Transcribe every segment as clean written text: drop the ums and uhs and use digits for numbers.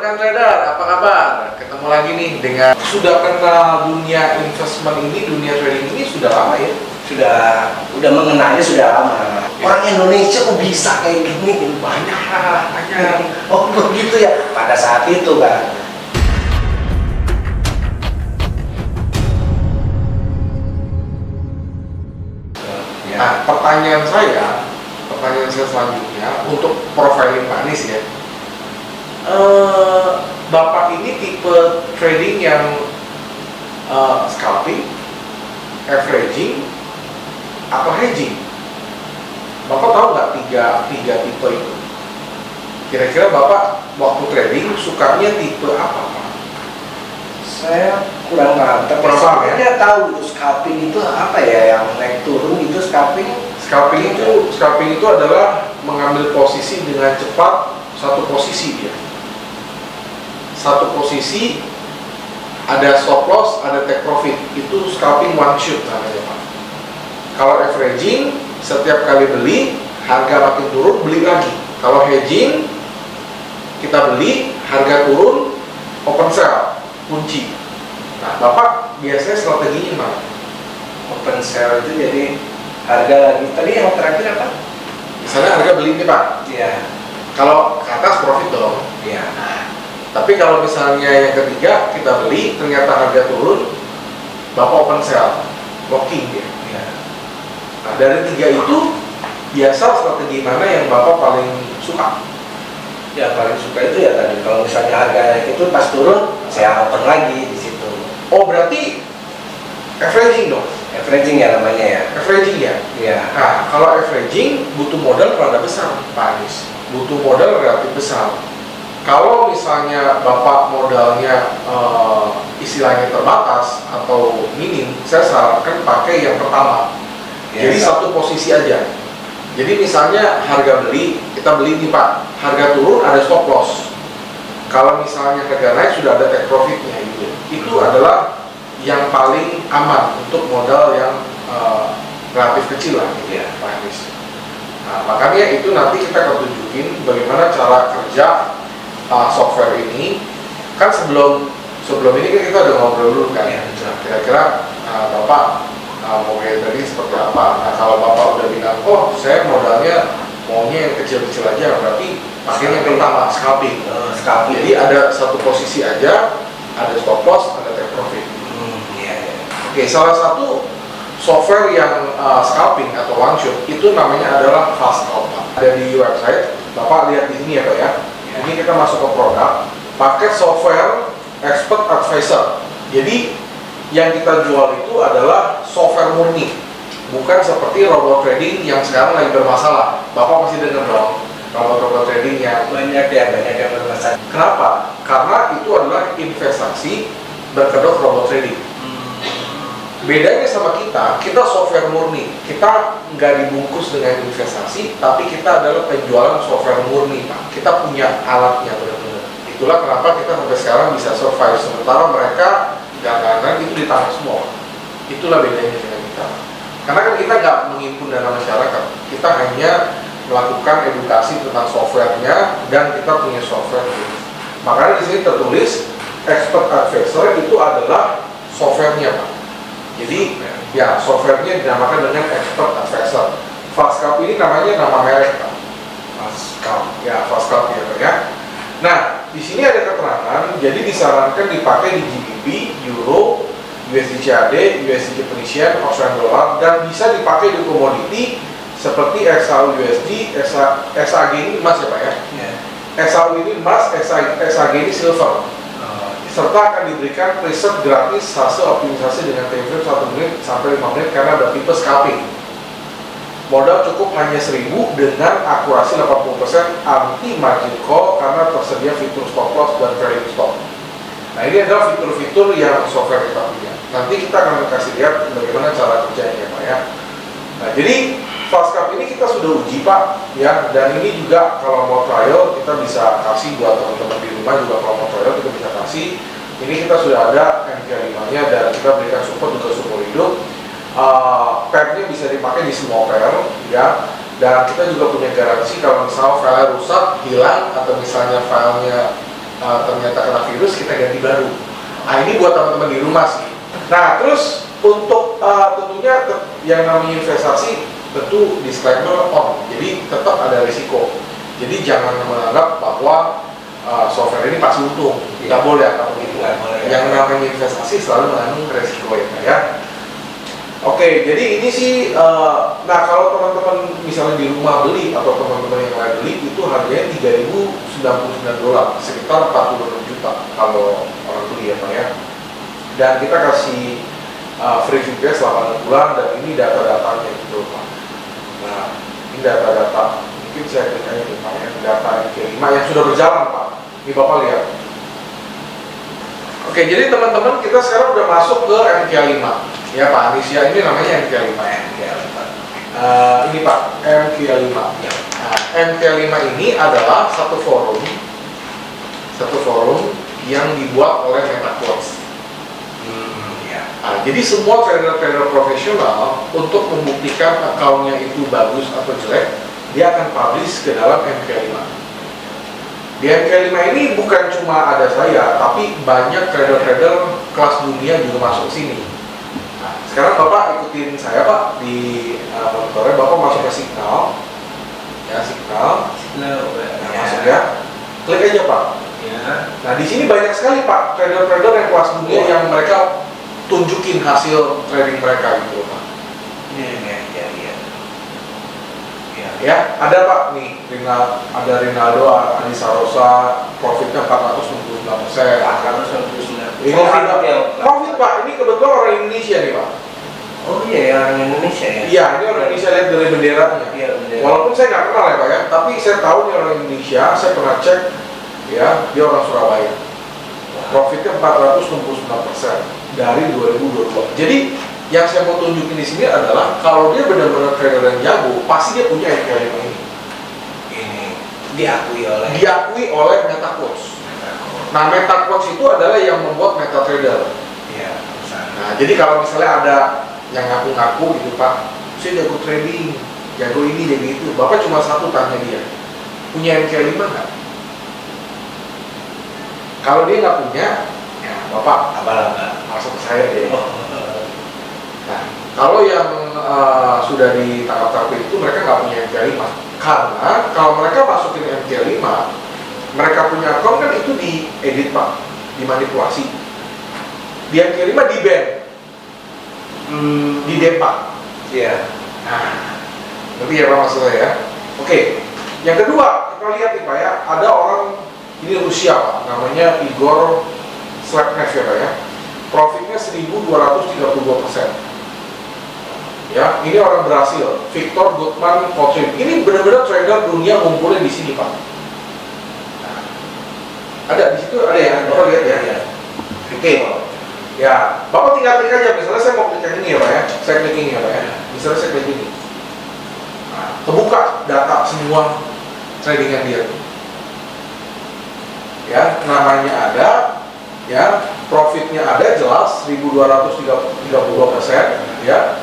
rekan trader, apa kabar? Ketemu lagi nih dengan sudah kenal dunia investment ini, dunia trading ini sudah lama ya? Udah mengenalnya sudah lama. Orang Indonesia kok bisa kayak gini? Banyak. Oh begitu ya. Pada saat itu kan. Nah, pertanyaan saya selanjutnya untuk profiling Pak Anies ya. Bapak ini tipe trading yang scalping, averaging, atau hedging? Bapak tahu nggak tiga tipe itu? Kira-kira Bapak waktu trading sukanya tipe apa Pak? Saya kurang ngerti. Saya tahu itu scalping itu apa ya, yang naik turun itu scalping. Scalping itu adalah mengambil posisi dengan cepat satu posisi dia. Satu posisi ada stop loss, ada take profit. Itu scalping one shoot namanya Pak. Kalau averaging, setiap kali beli harga makin turun beli lagi. Kalau hedging, kita beli harga turun open sell kunci. Nah, Bapak biasanya strateginya mana? Open sell itu jadi harga lagi. Tadi yang terakhir apa? Misalnya harga beli ini Pak. Iya. Kalau ke atas profit dong. Iya. Tapi kalau misalnya yang ketiga kita beli ternyata harga turun, Bapak open sell, locking dia. Iya. Nah, dari tiga itu biasa strategi mana yang Bapak paling suka? Ya paling suka itu ya tadi, kalau misalnya harga itu pas turun, saya open lagi di situ. Oh berarti averaging dong? Averaging ya namanya ya. Averaging ya? Iya. Nah kalau averaging butuh modal rada besar Pak Anies, butuh modal relatif besar. Kalau misalnya Bapak modalnya istilahnya terbatas atau minim, saya sarankan pakai yang pertama. Ya, jadi satu posisi aja. Jadi misalnya harga beli, kita beli nih Pak, harga turun ada stop loss. Kalau misalnya harga naik sudah ada take profitnya gitu. Itu adalah yang paling aman untuk modal yang relatif kecil lah gitu ya Pak Anies. Nah makanya itu nanti kita akan tunjukin bagaimana cara kerja software ini. Kan sebelum ini kan kita udah ngobrol dulu kan ya. Kira-kira Bapak mau kayak tadi seperti apa? Nah kalau Bapak udah bilang, oh saya modalnya maunya yang kecil-kecil aja, berarti pakainya yang pertama scalping. Jadi ada satu posisi aja, ada stop loss, ada take profit. Oke, salah satu software yang scalping atau one shot itu namanya adalah Fast Scalp. Ada di website, Bapak lihat di sini ya Pak ya. Ini kita masuk ke produk, pakai software Expert Advisor. Jadi yang kita jual itu adalah software murni, bukan seperti robot trading yang sekarang lagi bermasalah. Bapak pasti dengar dong robot trading yang banyak yang bermasalah. Kenapa? Karena itu adalah investasi berkedok robot trading. Bedanya sama kita software murni. Kita nggak dibungkus dengan investasi, tapi kita adalah penjualan software murni Pak. Kita punya alatnya benar-benar. Itulah kenapa kita sampai sekarang bisa survive, sementara mereka dagangan itu di tangan semua. Itulah bedanya dengan kita. Karena kan kita nggak menghimpun dana masyarakat, kita hanya melakukan edukasi tentang softwarenya dan kita punya software. Makanya di sini tertulis Expert Advisor itu adalah softwarenya Pak. Jadi ya softwarenya dinamakan dengan Expert Advisor. Fast Scalp ini namanya nama merek Pak. Fast Scalp ya, Fast Scalp ya. Nah di sini ada keterangan, jadi disarankan dipakai di GBP, Euro, USD CAD, USD Japanese, Australian Dollar, dan bisa dipakai di komoditi seperti XAU USD, XAG ini emas ya Pak ya? XAU ini emas, XAG ini silver. Serta akan diberikan preset gratis hasil optimisasi dengan time frame 1 menit sampai 5 menit karena ada tipe scalping. Modal cukup hanya 1000 dengan akurasi 80% anti margin call karena tersedia fitur stop loss dan trading stop. Nah ini adalah fitur-fitur yang software kita punya. Nanti kita akan kasih lihat bagaimana cara kerjanya Pak ya. Nah jadi Fast Scalp ini kita sudah uji Pak ya, dan ini juga kalau mau trial kita bisa kasih buat teman-teman di rumah juga. Kalau mau trial kita bisa kasih. Ini kita sudah ada MK5 nya dan kita berikan support juga seumur hidup. Pairnya bisa dipakai di semua pair ya, dan kita juga punya garansi kalau misalnya file rusak, hilang, atau misalnya filenya ternyata kena virus, kita ganti baru. Nah ini buat teman-teman di rumah sih. Nah terus untuk tentunya yang namanya investasi tentu disclaimer on, jadi tetap ada risiko. Jadi jangan menganggap bahwa software ini pasti untung, nggak boleh atau begitu. Yang namanya investasi selalu mengandung risiko ya. Oke, jadi ini sih, nah kalau teman-teman misalnya di rumah beli atau teman-teman yang lain beli itu harganya $3.099, sekitar 46 juta kalau orang beli ya Pak ya. Dan kita kasih free VPS 8 bulan dan ini data-datanya gitu Pak. Nah, ini data-data, mungkin saya klik aja nih Pak ya, data MK5 yang sudah berjalan Pak. Ini Bapak lihat. Oke, jadi teman-teman kita sekarang udah masuk ke MK5. Ya Pak Anisya, ini namanya MK5. Ini Pak, MK5. Ya. Nah, MK5 ini adalah satu forum yang dibuat oleh MetaQuartz. Ya. Nah, jadi semua trader-trader profesional untuk membuktikan akunnya itu bagus atau jelek, dia akan publish ke dalam MK5. Di MK5 ini bukan cuma ada saya, tapi banyak trader-trader kelas dunia juga masuk sini. Nah, sekarang Bapak ikutin saya Pak di monitornya, Bapak masuk ke signal, ya signal, nah, masuk ya, klik aja Pak. Ya. Nah di sini banyak sekali Pak trader-trader yang kelas dunia yang mereka tunjukin hasil trading mereka gitu Pak. Ya, ada Pak nih, ada Rinaldo, Anissa Rosa, profitnya 469%. Ini profit Pak, ini kebetulan orang Indonesia nih Pak. Oh iya ya, orang Indonesia ya? Iya, ini orang Indonesia, lihat dari benderanya. Iya, bendera. Walaupun saya nggak kenal ya Pak ya, tapi saya tahu nih orang Indonesia, saya pernah cek, ya, dia orang Surabaya. Profitnya 469% dari 2022. Jadi yang saya mau tunjukin di sini adalah kalau dia benar-benar trader yang jago, pasti dia punya MK5 ini. Ini diakui oleh MetaQuartz. Nah, MetaQuartz itu adalah yang membuat MetaTrader. Iya. Nah, jadi kalau misalnya ada yang ngaku-ngaku gitu Pak, saya jago trading, jago ini, jago itu. Bapak cuma satu tanya dia, punya MK5 nggak? Kalau dia nggak punya, ya Bapak abal-abal masuk ke saya deh. Nah, kalau yang sudah di tahap itu mereka nggak punya MK5, karena kalau mereka masukin MK5, mereka punya akun kan itu diedit Pak, dimanipulasi. Di MK5 di ban, di depak. Iya. Nah, ngerti ya Pak maksud saya ya? Oke, yang kedua kita lihat nih Pak ya, ada orang ini Rusia Pak, namanya Igor Slepnev ya Pak ya, profitnya 1232%. Ya, ini orang Brasil, Victor Gutman Kotrin. Ini benar-benar trader dunia ngumpulin di sini Pak. Nah, ada di situ ada ya, Bapak lihat ya. Oke, ya, Bapak tinggal klik aja. Misalnya saya mau klik yang ini ya Pak ya, saya klik ini ya Pak ya. Misalnya saya klik ini, nah, kebuka data semua tradingan dia. Ya, namanya ada, ya, profitnya ada jelas 1232%, ya.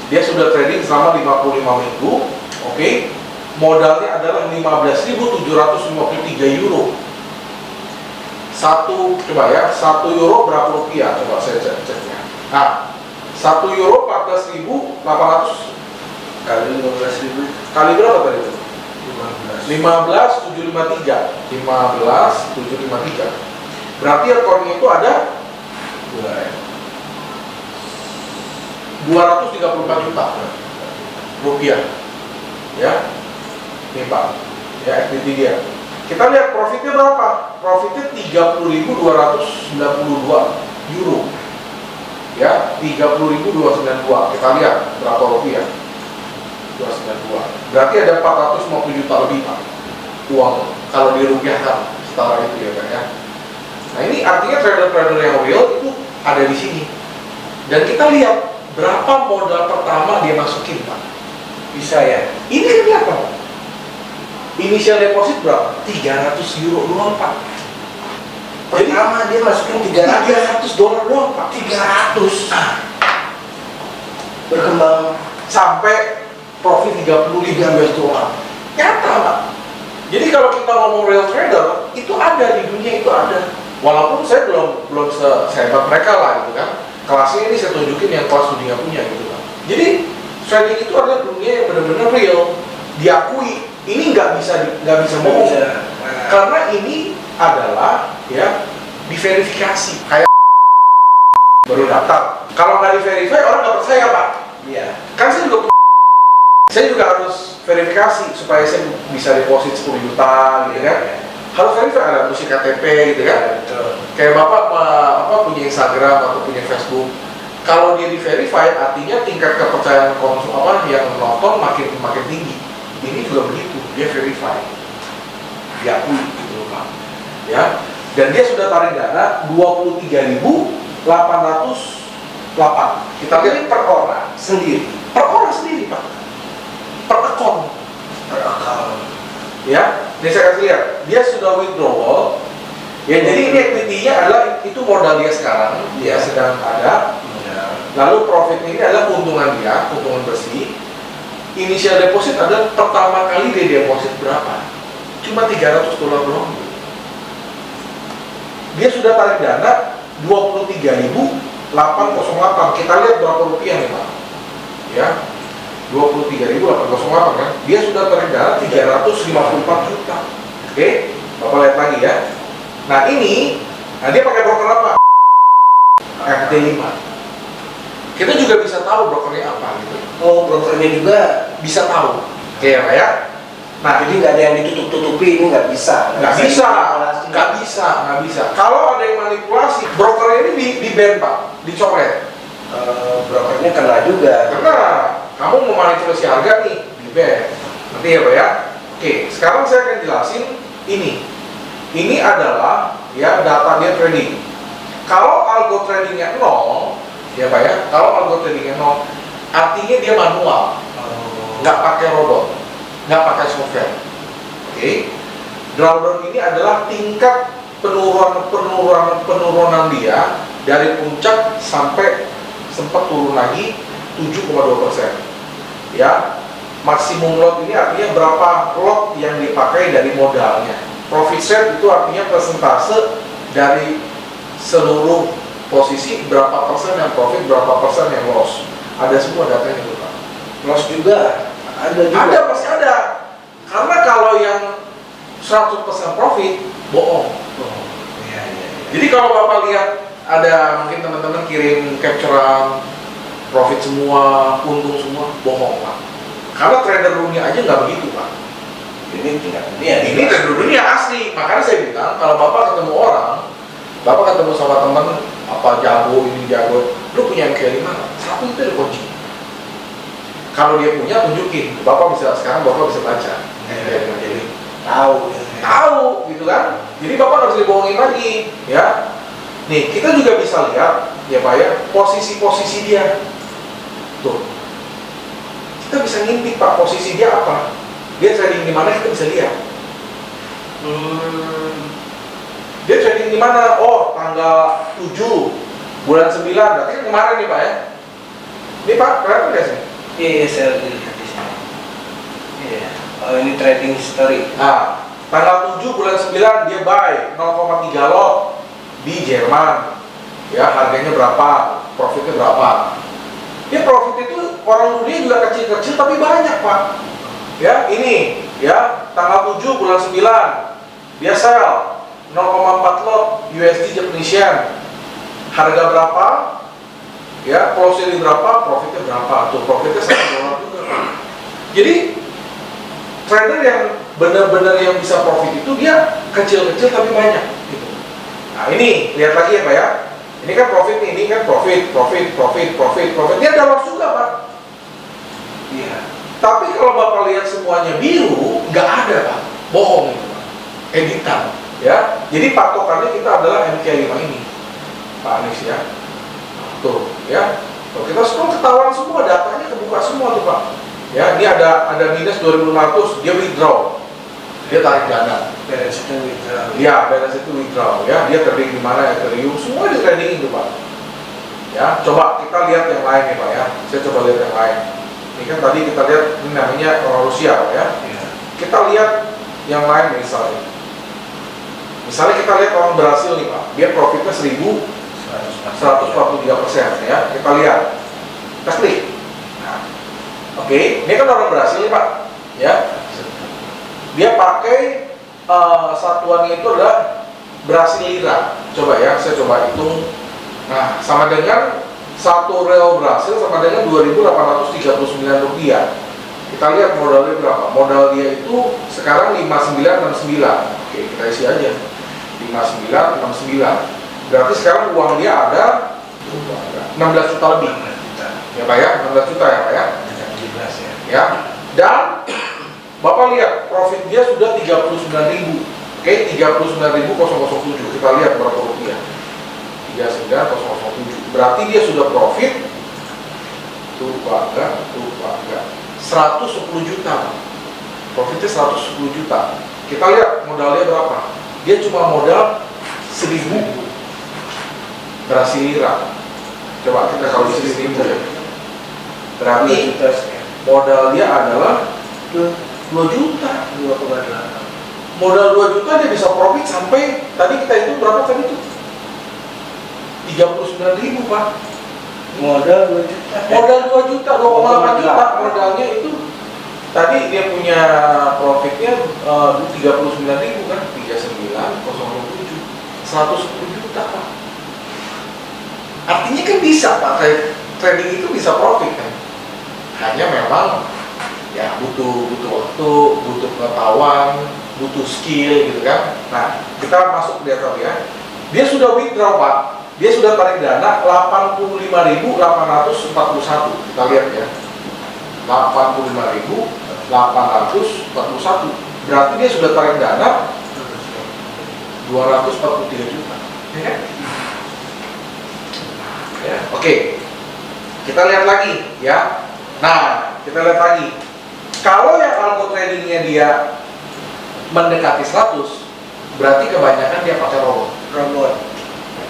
Dia sudah trading selama 55 minggu, oke. Modalnya adalah 15.753 euro. Coba ya, 1 euro berapa rupiah? Coba saya ceknya. Nah, 1 euro 14.800 Kali 15.000. kali berapa tadi itu? 15. 15.753. Berarti akunnya itu ada 234 juta rupiah, ya. Ini Pak, ya FBT dia. Kita lihat profitnya berapa? Profitnya 30.292 euro, ya. 30.292. Kita lihat berapa rupiah? 292. Berarti ada 450 juta lebih Pak uang kalau dirupiahkan setara itu ya Pak ya. Nah ini artinya trader-trader yang real itu ada di sini. Dan kita lihat berapa modal pertama dia masukin Pak? Bisa ya? Ini kan berapa Pak? Initial deposit berapa? 300 euro doang Pak. Jadi Pertama dia masukin $300 doang Pak. 300. Berkembang Sampai profit 30.000 US dollar. Nyata Pak. Jadi kalau kita ngomong real trader, itu ada di dunia, itu ada. Walaupun saya belum sehebat mereka lah gitu kan. Kelasnya ini saya tunjukin yang kelas dunia punya gitu kan. Jadi trading itu adalah dunia yang benar-benar real, diakui. Ini nggak bisa bohong, karena ini adalah ya diverifikasi. Kayak baru daftar, kalau nggak diverify orang nggak percaya pak. Iya. Kan saya juga harus verifikasi supaya saya bisa deposit 10 juta gitu kan. Harus verify, ada musik KTP gitu kan. Kayak bapak punya Instagram atau punya Facebook. Kalau dia di verify, artinya tingkat kepercayaan yang nonton makin tinggi. Ini juga begitu, dia verify, diakui gitu loh pak. Ya, dan dia sudah tarik dana 23.808. Kita lihat per orang sendiri pak, per akun. Ya, ini saya kasih lihat, dia sudah withdrawal. Ya, jadi ini equity-nya adalah itu modal dia sekarang, dia sedang ada. Lalu profit ini adalah keuntungan dia, keuntungan bersih. Initial deposit adalah pertama kali dia deposit berapa? Cuma $300 doang. Dia sudah tarik dana 23.808. Kita lihat berapa rupiah nih pak? Ya, 23.808 kan? Dia sudah tarik dana 354 juta. Oke, bapak lihat lagi ya. Nah ini, dia pakai broker apa? FD5. Kita juga bisa tahu brokernya apa gitu. Oh, brokernya juga bisa tahu. Oke ya pak ya. Nah jadi nggak ada yang ditutup-tutupi, ini nggak bisa. Nggak bisa. Kalau ada yang manipulasi, brokernya ini di ban pak, dicoret. Brokernya kena juga. Karena kamu memanipulasi harga nih, di ban. Nanti ya pak ya. Oke, sekarang saya akan jelasin ini. Ini adalah ya data dia trading. Kalau algo tradingnya 0, ya pak ya. Kalau algo tradingnya 0, artinya dia manual, nggak pakai robot, nggak pakai software. Oke. Drawdown ini adalah tingkat penurunan dia dari puncak sampai sempat turun lagi 7,2%. Ya, maksimum lot ini artinya berapa lot yang dipakai dari modalnya. Profit share itu artinya persentase dari seluruh posisi, berapa persen yang profit, berapa persen yang loss. Ada semua datanya itu pak. Loss juga ada juga. Ada, pasti ada. Karena kalau yang 100% profit, bohong. Iya. Jadi kalau bapak lihat ada mungkin teman-teman kirim capturean profit semua, untung semua, bohong pak. Karena trader dunia aja nggak begitu pak. Ini tidak dunia. Ini trader dunia asli. Makanya saya bilang kalau bapak ketemu orang, bapak ketemu sama teman apa jago ini jago, lu punya MK5, satu itu ada kunci. Kalau dia punya tunjukin, bapak sekarang bapak bisa baca. Jadi tahu gitu kan. Jadi bapak nggak bisa dibohongin lagi, ya. Nih kita juga bisa lihat, ya pak ya, posisi-posisi dia. Tuh, kita bisa ngintip pak posisi dia apa. Dia trading di mana kita bisa lihat. Dia trading di mana? Oh, tanggal 7 bulan 9. Berarti kemarin nih pak ya. Ini pak, kelihatan nggak sih? Iya, saya lihat di sini. Iya. Oh, ini trading history. Nah, tanggal 7 bulan 9 dia buy 0,3 lot di Jerman. Ya, harganya berapa? Profitnya berapa? Ya, profit itu orang dunia juga kecil-kecil tapi banyak, Pak. Ya, ini ya, tanggal 7 bulan 9 dia sell 0,4 lot USD Japanese yen. Harga berapa? Ya, closing berapa? Profitnya berapa? Tuh, profitnya $1 juga. Jadi trader yang benar-benar yang bisa profit itu dia kecil-kecil tapi banyak gitu. Nah ini lihat lagi ya pak ya, ini kan profit nih, ini kan profit. Dia ada loss juga pak. Iya. Tapi kalau bapak lihat semuanya biru, nggak ada pak, bohong itu pak, editan ya. Jadi patokannya kita adalah MK5 ini, Pak Anies ya. Tuh ya, kalau kita semua ketahuan semua, datanya kebuka semua tuh pak. Ya, ini ada minus 2.500, dia withdraw, dia tarik dana. Balance itu withdraw. Ya, balance itu withdraw. Ya, dia trading di mana, Ethereum, semua di trading itu pak. Ya, coba kita lihat yang lain ya pak ya. Saya coba lihat yang lain. Ini kan tadi kita lihat ini namanya orang Rusia pak ya. Ya. Kita lihat yang lain misalnya. Misalnya kita lihat orang berhasil nih Pak, dia profitnya 1.143% ya. Kita lihat, kita klik. Nah, oke, ini kan orang berhasil nih Pak, ya. Dia pakai satuannya itu adalah berhasil lira. Coba ya, saya coba hitung. Nah, sama dengan satu real berhasil sama dengan 2.839 rupiah. Kita lihat modalnya berapa. Modal dia itu sekarang 5969. Oke, kita isi aja 5969. Berarti sekarang uang dia ada 16 juta lebih. Ya Pak ya, 16 juta ya Pak ya. 17 ya. Ya. Dan Bapak lihat profit dia sudah 39.000. Oke, 39.007. Kita lihat berapa rupiah. 39.007. Berarti dia sudah profit tuh Pak, 110 juta. Profitnya 110 juta. Kita lihat modalnya berapa. Dia cuma modal 1.000 berhasil lira. Coba kita kalau isi 1.000 ya. Berarti modal dia adalah 2 juta. 2,8. Modal 2 juta dia bisa profit sampai tadi kita hitung berapa tadi itu? 39.000 Pak. Modal 2 juta. Modal 2 juta, 2,8 juta modalnya itu. Tadi dia punya profitnya 39.000 kan? 39.007. 110 juta Pak. Artinya kan bisa Pak, trading itu bisa profit kan? Hanya memang ya butuh waktu, butuh pengetahuan, butuh skill gitu kan. Nah, kita masuk dia tadi ya. Dia sudah withdraw Pak. Dia sudah tarik dana 85.841. Kita lihat ya. 85.841. Berarti dia sudah tarik dana 243 juta. Ya kan? Ya, oke. Kita lihat lagi ya. Nah, kita lihat lagi. Kalau yang algo tradingnya dia mendekati 100, berarti kebanyakan dia pakai robot.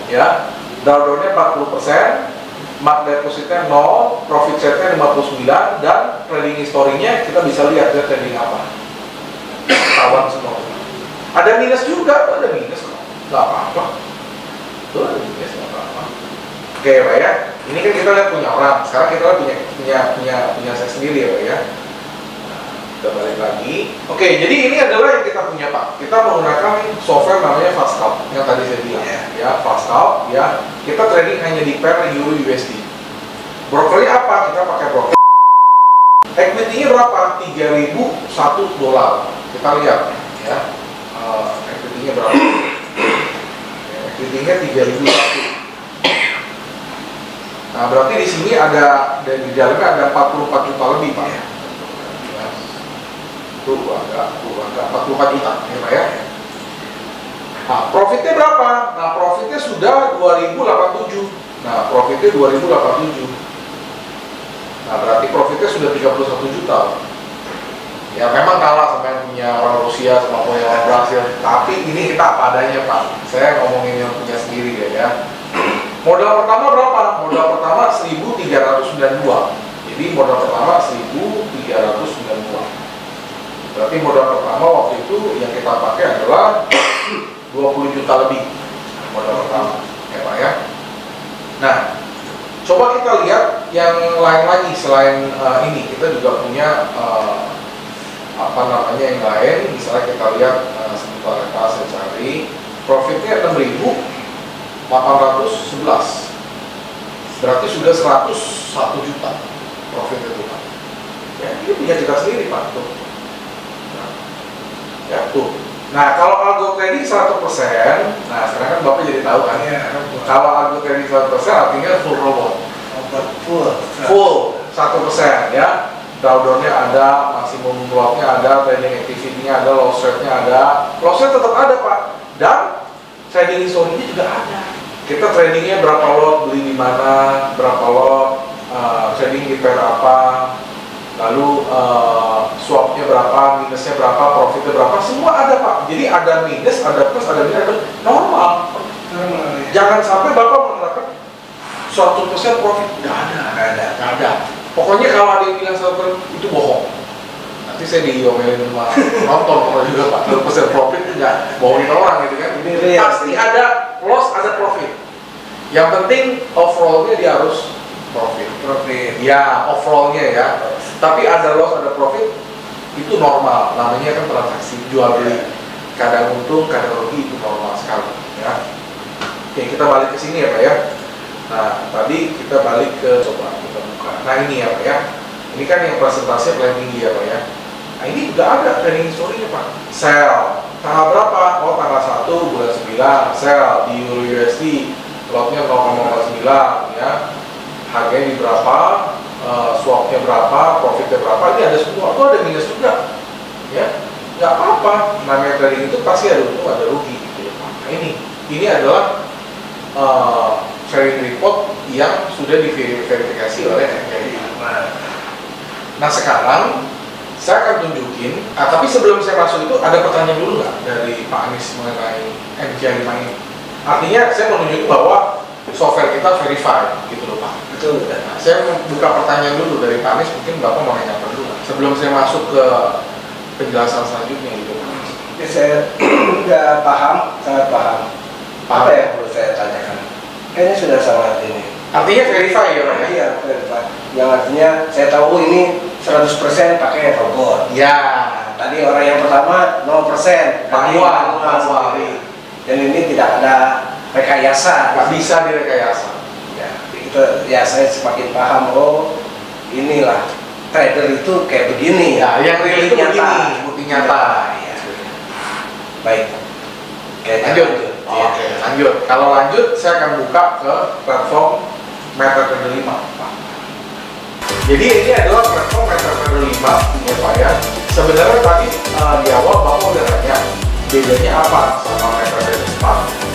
Ya, drawdownnya 40%, mark depositnya 0, profit setnya 59, dan trading historinya kita bisa lihat dia trading apa. Ketahuan semua. Ada minus juga, ada minus kok, nggak apa-apa. Tuh ada minus nggak apa-apa. Oke Pak ya, ini kan kita lihat punya orang. Sekarang kita punya saya sendiri ya Pak ya. Kita balik lagi. Oke, jadi ini adalah yang kita punya Pak. Kita menggunakan software namanya FastScalp yang tadi saya bilang ya, FastScalp ya. Kita trading hanya di pair Euro USD. Brokernya apa? Kita pakai broker. Equity-nya berapa? 3.001 dolar. Kita lihat ya. Equity-nya berapa? Equity-nya 3.001. Nah, berarti di sini ada di dalamnya ada 44 juta lebih Pak ya. Tuh agak 44 juta ya Pak ya. Nah, profitnya berapa? Nah, profitnya sudah 2.087. Nah, profitnya 2.087. Nah, berarti profitnya sudah 31 juta. Ya memang kalah sama yang punya orang Rusia sama punya orang Brasil. Tapi ini kita apa adanya Pak. Saya ngomongin yang punya sendiri ya. Modal pertama berapa? Modal pertama 1.392. Jadi modal pertama 1.392. Berarti modal pertama waktu itu yang kita pakai adalah 20 juta lebih modal pertama ya Pak ya. Nah, coba kita lihat yang lain lagi selain ini. Kita juga punya apa namanya yang lain. Misalnya kita lihat sebentar ya Pak, saya cari profitnya 6.811. Berarti sudah 101 juta profit itu Pak. Ya, ini punya kita sendiri Pak tuh. Ya tuh. Nah, kalau algo trading 100%, nah sekarang kan Bapak jadi tahu kan ya. Kalau algo trading 100% artinya full robot. Full 100% ya. Drawdownnya ada, maksimum lotnya ada, trading activity-nya ada, loss rate-nya ada. Loss rate tetap ada Pak. Dan trading history-nya juga ada. Kita tradingnya berapa lot, beli di mana, berapa lot, trading di pair apa, lalu swapnya berapa, minusnya berapa, profitnya berapa, semua ada Pak. Jadi ada minus, ada plus, ada minus, ada normal. Jangan sampai Bapak mengatakan 100% profit, nggak ada. Pokoknya kalau ada yang bilang 100% itu bohong. nanti saya diomelin sama nonton kalau juga Pak, 12% profit nggak bohongin orang gitu kan. Ini real. Pasti ada loss, ada profit. Yang penting overallnya dia harus profit. Ya, overallnya ya. Tapi ada loss, ada profit, itu normal. Namanya kan transaksi jual beli. Kadang untung, kadang rugi, itu normal sekali. Ya. Oke, kita balik ke sini ya Pak ya. Nah, tadi kita balik ke, coba kita buka. Nah ini ya Pak ya. Ini kan yang presentasi paling tinggi ya Pak ya. Nah ini juga ada trading history-nya Pak. Sell. Tanggal berapa? Oh tanggal 1 bulan 9. Sell di Euro USD. Lotnya 0,09 ya. Harganya di berapa? Swapnya berapa? Profitnya berapa? Ini ada semua. Itu ada minus juga. Ya. Nggak apa-apa. Namanya trading itu pasti ada untung, ada rugi gitu ya Pak. Nah ini adalah trading report yang sudah diverifikasi oleh FPI. Nah sekarang saya akan tunjukin, tapi sebelum saya masuk itu ada pertanyaan dulu nggak dari Pak Anies mengenai NK5 ini? Artinya saya mau tunjukin bahwa software kita verified gitu loh Pak. Betul. Nah, saya buka pertanyaan dulu dari Pak Anies, mungkin Bapak mau nanya apa dulu sebelum saya masuk ke penjelasan selanjutnya gitu. Saya udah paham, sangat paham. Apa yang perlu saya tanyakan? Kayaknya sudah sangat ini. Artinya verify ya Pak? Iya, verify. Yang artinya saya tahu ini 100% pakai robot. Ya. Tadi orang yang pertama 0% manual. Dan ini tidak ada rekayasa. Nggak bisa direkayasa. Ya, itu ya saya semakin paham. Oh, inilah trader itu kayak begini. Ya, yang real itu begini, bukti nyata. Ya. Baik. Lanjut. Oke, lanjut. Kalau lanjut, saya akan buka ke platform MetaTrader 5, Pak. Jadi ini adalah platform MetaTrader 5, ya Pak ya. Sebenarnya tadi di awal Bapak udah tanya bedanya apa sama MetaTrader 4.